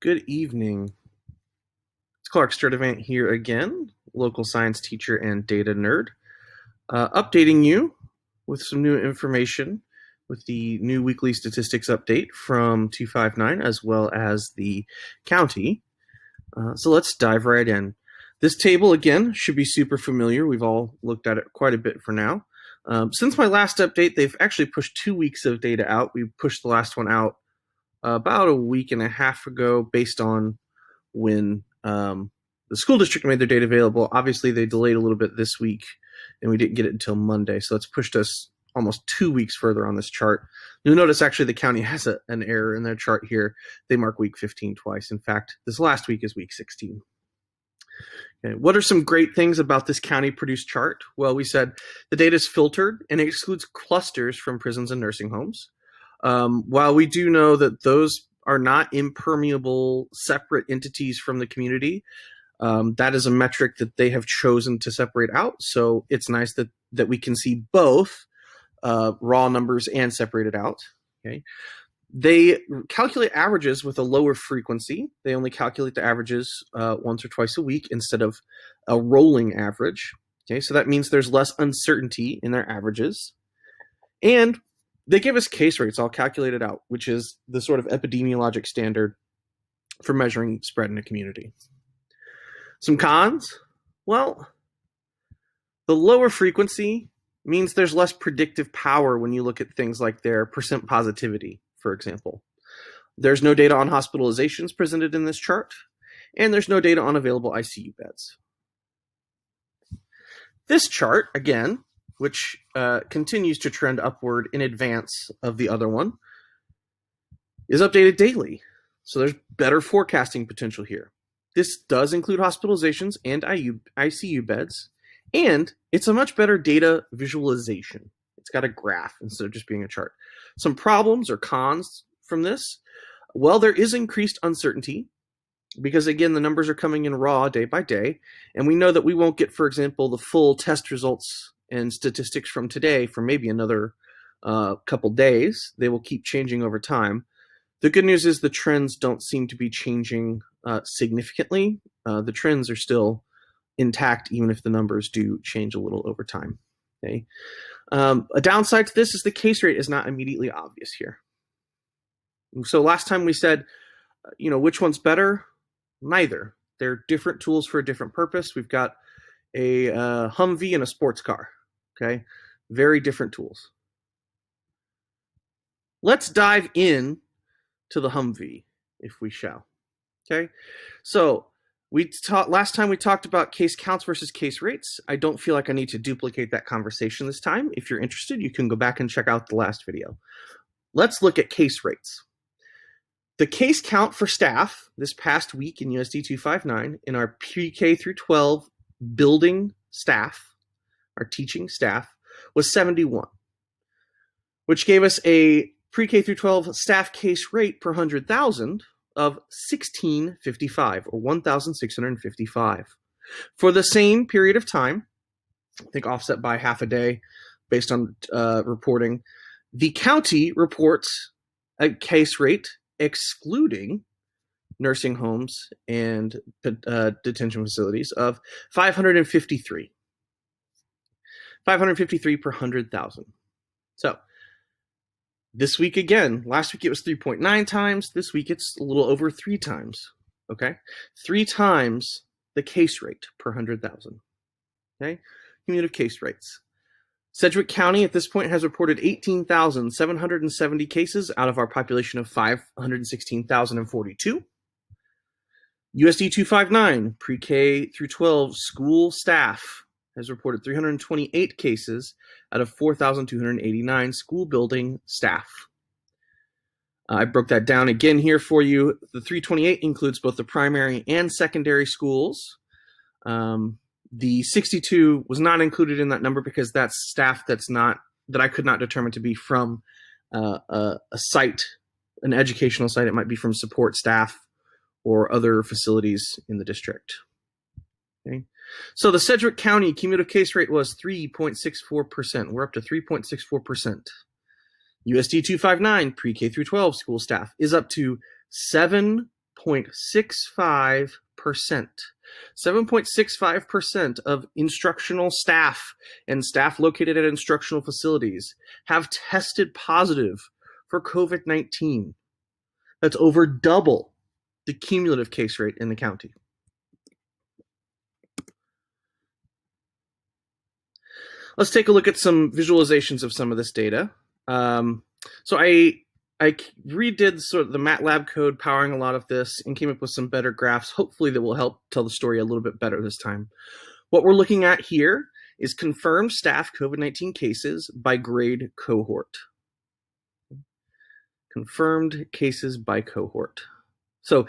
Good evening. It's Clark Sturdivant here again, local science teacher and data nerd, updating you with some new information with the new weekly statistics update from 259 as well as the county. So let's dive right in. This table, again, should be super familiar. We've all looked at it quite a bit for now. Since my last update, they've actually pushed 2 weeks of data out. We pushed the last one out about a week and a half ago based on when the school district made their data available. Obviously, they delayed a little bit this week, and we didn't get it until Monday. So that's pushed us almost 2 weeks further on this chart. You'll notice actually the county has an error in their chart here. They mark week 15 twice. In fact, this last week is week 16. Okay, what are some great things about this county produced chart? Well, we said the data is filtered and it excludes clusters from prisons and nursing homes. While we do know that those are not impermeable separate entities from the community, that is a metric that they have chosen to separate out. So it's nice that we can see both raw numbers and separated out. Okay. They calculate averages with a lower frequency. They only calculate the averages once or twice a week instead of a rolling average. Okay, so that means there's less uncertainty in their averages. And they give us case rates all calculated out, which is the sort of epidemiologic standard for measuring spread in a community. Some cons? Well, the lower frequency means there's less predictive power when you look at things like their percent positivity, for example. There's no data on hospitalizations presented in this chart, and there's no data on available ICU beds. This chart, again, which continues to trend upward in advance of the other one, is updated daily. So there's better forecasting potential here. This does include hospitalizations and ICU beds, and it's a much better data visualization. It's got a graph instead of just being a chart. Some problems or cons from this? Well, there is increased uncertainty because, again, the numbers are coming in raw day by day, and we know that we won't get, for example, the full test results and statistics from today for maybe another couple days. They will keep changing over time. The good news is the trends don't seem to be changing significantly. The trends are still intact, even if the numbers do change a little over time. Okay. A downside to this is the case rate is not immediately obvious here. So last time we said, which one's better? Neither. They're different tools for a different purpose. We've got a Humvee and a sports car. Okay, very different tools. Let's dive in to the Humvee, if we shall. Okay, so last time we talked about case counts versus case rates. I don't feel like I need to duplicate that conversation this time. If you're interested, you can go back and check out the last video. Let's look at case rates. The case count for staff this past week in USD 259 in our pre-K through 12 building staff, our teaching staff, was 71, which gave us a pre-K through 12 staff case rate per 100,000 of 1655 or 1,655. For the same period of time, I think offset by half a day based on reporting, the county reports a case rate excluding nursing homes and detention facilities of 553. 553 per 100,000. So this week again, last week it was 3.9 times. This week it's a little over 3 times. Okay, 3 times the case rate per 100,000. Okay, cumulative case rates. Sedgwick County at this point has reported 18,770 cases out of our population of 516,042. USD 259 pre-K through 12 school staff has reported 328 cases out of 4,289 school building staff. I broke that down again here for you. The 328 includes both the primary and secondary schools. The 62 was not included in that number because that's staff that I could not determine to be from a site, an educational site. It might be from support staff or other facilities in the district. Okay. So the Sedgwick County cumulative case rate was 3.64%. We're up to 3.64%. USD 259 pre-K through 12 school staff is up to 7 7.65%. 7.65% of instructional staff and staff located at instructional facilities have tested positive for COVID-19. That's over double the cumulative case rate in the county. Let's take a look at some visualizations of some of this data. So I redid sort of the MATLAB code powering a lot of this and came up with some better graphs, hopefully that will help tell the story a little bit better this time. What we're looking at here is confirmed staff COVID-19 cases by grade cohort. Confirmed cases by cohort. So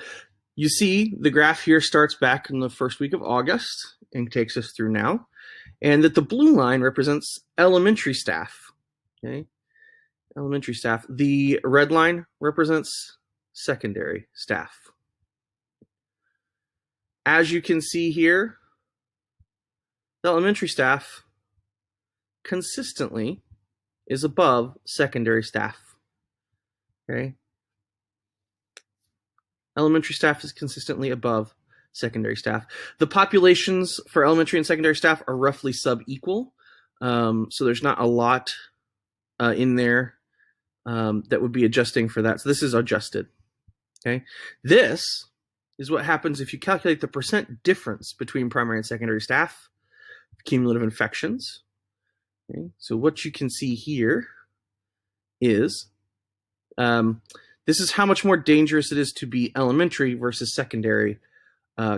you see the graph here starts back in the first week of August and takes us through now, and that the blue line represents elementary staff. Okay, elementary staff. The red line represents secondary staff. As you can see here, the elementary staff consistently is above secondary staff. Okay, elementary staff is consistently above secondary staff. The populations for elementary and secondary staff are roughly sub-equal, so there's not a lot in there that would be adjusting for that. So this is adjusted. Okay, this is what happens if you calculate the percent difference between primary and secondary staff cumulative infections. Okay, so what you can see here is this is how much more dangerous it is to be elementary versus secondary,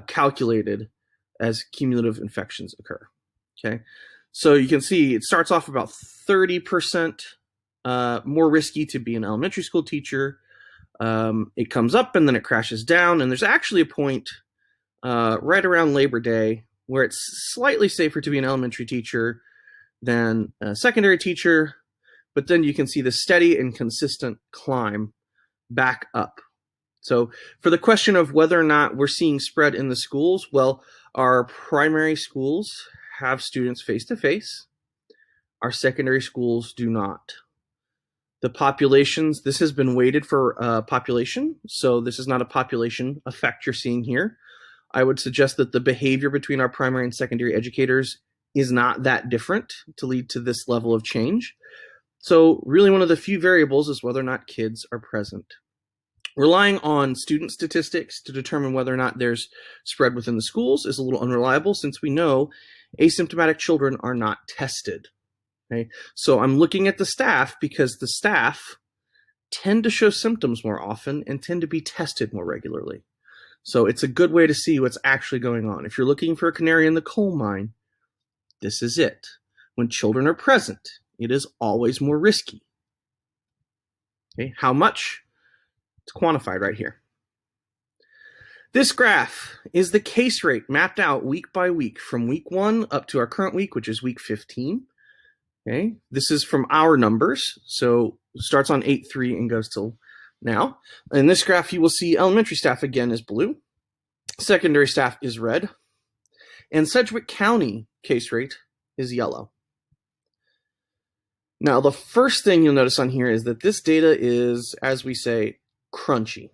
calculated as cumulative infections occur. Okay, so you can see it starts off about 30% more risky to be an elementary school teacher. It comes up and then it crashes down, and there's actually a point right around Labor Day where it's slightly safer to be an elementary teacher than a secondary teacher, but then you can see the steady and consistent climb back up. So for the question of whether or not we're seeing spread in the schools, well, our primary schools have students face-to-face. Our secondary schools do not. The populations, this has been weighted for population, so this is not a population effect you're seeing here. I would suggest that the behavior between our primary and secondary educators is not that different to lead to this level of change. So really one of the few variables is whether or not kids are present. Relying on student statistics to determine whether or not there's spread within the schools is a little unreliable, since we know asymptomatic children are not tested. Okay? So I'm looking at the staff because the staff tend to show symptoms more often and tend to be tested more regularly. So it's a good way to see what's actually going on. If you're looking for a canary in the coal mine, this is it. When children are present, it is always more risky. Okay, how much? It's quantified right here. This graph is the case rate mapped out week by week from week 1 up to our current week, which is week 15. Okay, this is from our numbers, so it starts on 8/3 and goes till now. In this graph, you will see elementary staff again is blue, secondary staff is red, and Sedgwick County case rate is yellow. Now, the first thing you'll notice on here is that this data is, as we say, crunchy.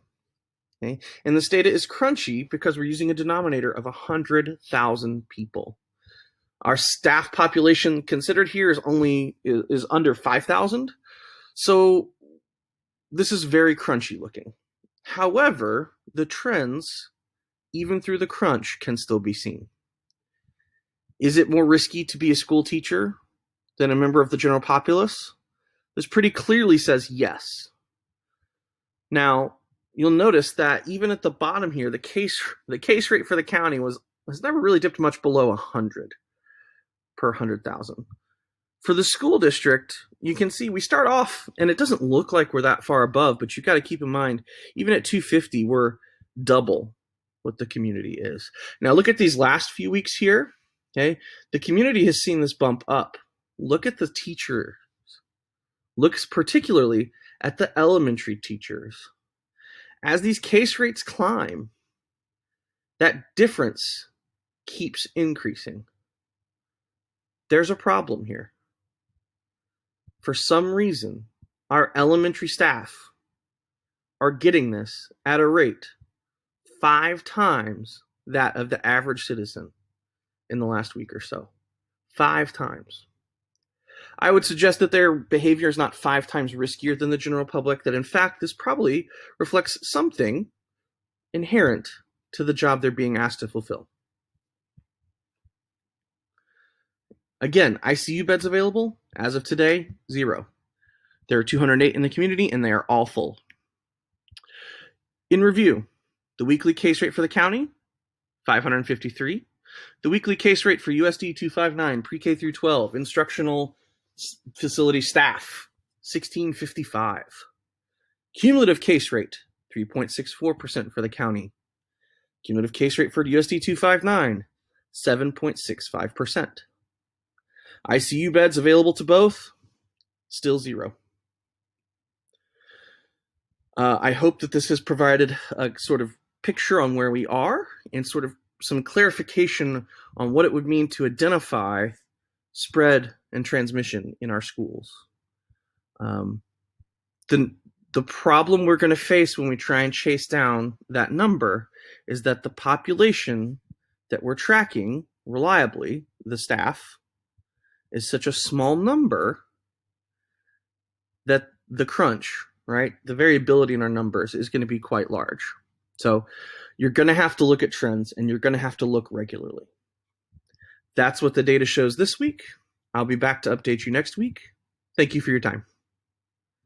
Okay? And this data is crunchy because we're using a denominator of 100,000 people. Our staff population considered here is under 5,000. So this is very crunchy looking. However, the trends, even through the crunch, can still be seen. Is it more risky to be a school teacher than a member of the general populace? This pretty clearly says yes. Now, you'll notice that even at the bottom here, the case rate for the county has never really dipped much below 100 per 100,000. For the school district, you can see we start off, and it doesn't look like we're that far above, but you've got to keep in mind, even at 250, we're double what the community is. Now, look at these last few weeks here. Okay, the community has seen this bump up. Look at the teachers. Look particularly at the elementary teachers. As these case rates climb, that difference keeps increasing. There's a problem here. For some reason, our elementary staff are getting this at a rate 5 times that of the average citizen in the last week or so. 5 times. I would suggest that their behavior is not 5 times riskier than the general public, that in fact this probably reflects something inherent to the job they're being asked to fulfill. Again, ICU beds available, as of today, 0. There are 208 in the community, and they are all full. In review, the weekly case rate for the county, 553. The weekly case rate for USD 259, pre-K through 12, instructional facility staff, 1655. Cumulative case rate, 3.64% for the county. Cumulative case rate for USD 259, 7.65%. ICU beds available to both, still 0. I hope that this has provided a sort of picture on where we are and sort of some clarification on what it would mean to identify spread and transmission in our schools. The problem we're going to face when we try and chase down that number is that the population that we're tracking reliably, the staff, is such a small number that the crunch, right, the variability in our numbers is going to be quite large. So you're going to have to look at trends, and you're going to have to look regularly. That's what the data shows this week. I'll be back to update you next week. Thank you for your time.